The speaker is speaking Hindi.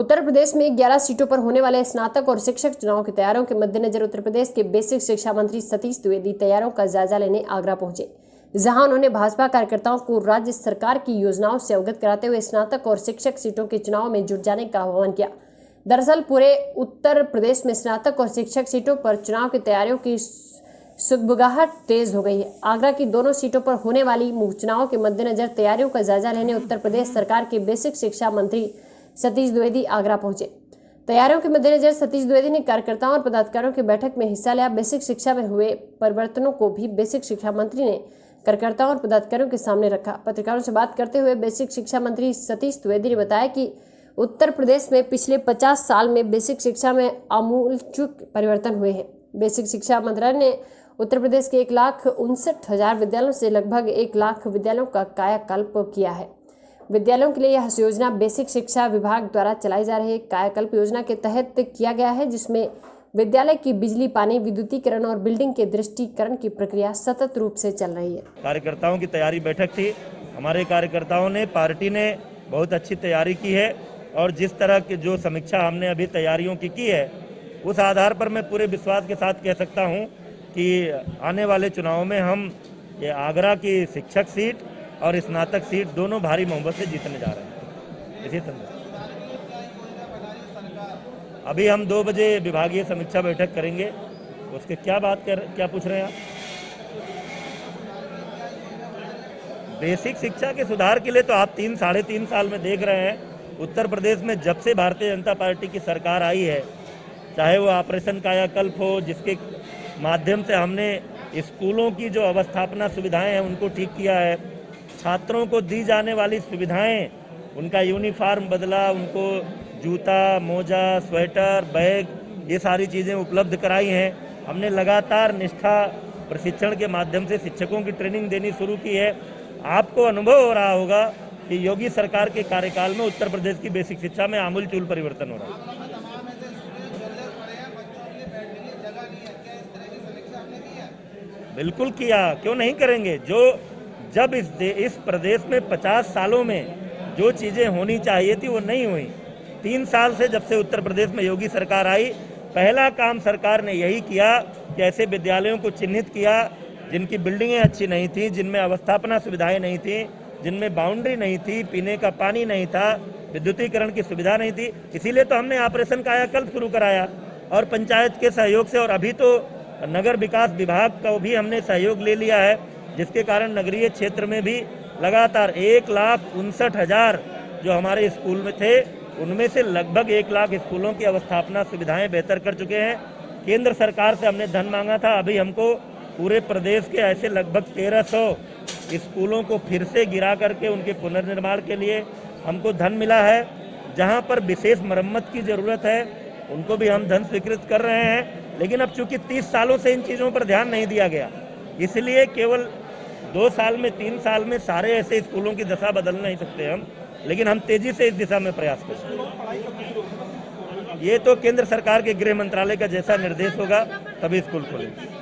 उत्तर प्रदेश में 11 सीटों पर होने वाले स्नातक और शिक्षक चुनाव की तैयारियों के मद्देनजर उत्तर प्रदेश के बेसिक शिक्षा मंत्री सतीश द्विवेदी तैयारियों का जायजा लेने आगरा पहुंचे, जहां उन्होंने भाजपा कार्यकर्ताओं को राज्य सरकार की योजनाओं से अवगत कराते हुए स्नातक और शिक्षक सीटों के चुनाव में जुट जाने का आह्वान किया। दरअसल पूरे उत्तर प्रदेश में स्नातक और शिक्षक सीटों पर चुनाव की तैयारियों की सुगबुगाहट तेज हो गई है। आगरा की दोनों सीटों पर होने वाली चुनाव के मद्देनजर तैयारियों का जायजा लेने उत्तर प्रदेश सरकार के बेसिक शिक्षा मंत्री सतीश द्विवेदी आगरा पहुंचे। तैयारियों के मद्देनजर सतीश द्विवेदी ने कार्यकर्ताओं और पदाधिकारियों की बैठक में हिस्सा लिया। बेसिक शिक्षा में हुए परिवर्तनों को भी बेसिक शिक्षा मंत्री ने कार्यकर्ताओं और पदाधिकारियों के सामने रखा। पत्रकारों से बात करते हुए बेसिक शिक्षा मंत्री सतीश द्विवेदी ने बताया कि उत्तर प्रदेश में पिछले 50 साल में बेसिक शिक्षा में आमूलचूल परिवर्तन हुए हैं। बेसिक शिक्षा मंत्रालय ने उत्तर प्रदेश के 1,59,000 विद्यालयों से लगभग 1 लाख विद्यालयों का कायाकल्प किया है। विद्यालयों के लिए यह योजना बेसिक शिक्षा विभाग द्वारा चलाई जा रही कायाकल्प योजना के तहत किया गया है, जिसमें विद्यालय की बिजली, पानी, विद्युतीकरण और बिल्डिंग के दृष्टिकरण की प्रक्रिया सतत रूप से चल रही है। कार्यकर्ताओं की तैयारी बैठक थी। हमारे कार्यकर्ताओं ने, पार्टी ने बहुत अच्छी तैयारी की है और जिस तरह की जो समीक्षा हमने अभी तैयारियों की है, उस आधार पर मैं पूरे विश्वास के साथ कह सकता हूँ कि आने वाले चुनाव में हम ये आगरा की शिक्षक सीट और स्नातक सीट दोनों भारी बहुमत से जीतने जा रहे हैं। इसी तरह अभी हम 2 बजे विभागीय समीक्षा बैठक करेंगे। उसके क्या पूछ रहे हैं आप? बेसिक शिक्षा के सुधार के लिए तो आप 3-3.5 साल में देख रहे हैं। उत्तर प्रदेश में जब से भारतीय जनता पार्टी की सरकार आई है, चाहे वो ऑपरेशन कायाकल्प हो, जिसके माध्यम से हमने स्कूलों की जो अवस्थापना सुविधाएं हैं उनको ठीक किया है, छात्रों को दी जाने वाली सुविधाएं, उनका यूनिफॉर्म बदला, उनको जूता, मोजा, स्वेटर, बैग, ये सारी चीज़ें उपलब्ध कराई हैं। हमने लगातार निष्ठा प्रशिक्षण के माध्यम से शिक्षकों की ट्रेनिंग देनी शुरू की है। आपको अनुभव हो रहा होगा कि योगी सरकार के कार्यकाल में उत्तर प्रदेश की बेसिक शिक्षा में आमूलचूल परिवर्तन हो रहा है। बिल्कुल किया, क्यों नहीं करेंगे। जब इस प्रदेश में 50 सालों में जो चीज़ें होनी चाहिए थी वो नहीं हुई। 3 साल से जब से उत्तर प्रदेश में योगी सरकार आई, पहला काम सरकार ने यही किया कि ऐसे विद्यालयों को चिन्हित किया जिनकी बिल्डिंगें अच्छी नहीं थी, जिनमें अवस्थापना सुविधाएं नहीं थी, जिनमें बाउंड्री नहीं थी, पीने का पानी नहीं था, विद्युतीकरण की सुविधा नहीं थी। इसीलिए तो हमने ऑपरेशन कायाकल्प शुरू कराया और पंचायत के सहयोग से, और अभी तो नगर विकास विभाग का भी हमने सहयोग ले लिया है, जिसके कारण नगरीय क्षेत्र में भी लगातार 1,59,000 जो हमारे स्कूल में थे, उनमें से लगभग 1 लाख स्कूलों की अवस्थापना सुविधाएं बेहतर कर चुके हैं। केंद्र सरकार से हमने धन मांगा था, अभी हमको पूरे प्रदेश के ऐसे लगभग 1,300 स्कूलों को फिर से गिरा करके उनके पुनर्निर्माण के लिए हमको धन मिला है। जहां पर विशेष मरम्मत की ज़रूरत है उनको भी हम धन स्वीकृत कर रहे हैं। लेकिन अब चूंकि 30 सालों से इन चीज़ों पर ध्यान नहीं दिया गया, इसलिए केवल 2 साल में, 3 साल में सारे ऐसे स्कूलों की दशा बदल नहीं सकते हम, लेकिन हम तेजी से इस दिशा में प्रयास करें। ये तो केंद्र सरकार के गृह मंत्रालय का जैसा निर्देश होगा तभी स्कूल खोलेंगे।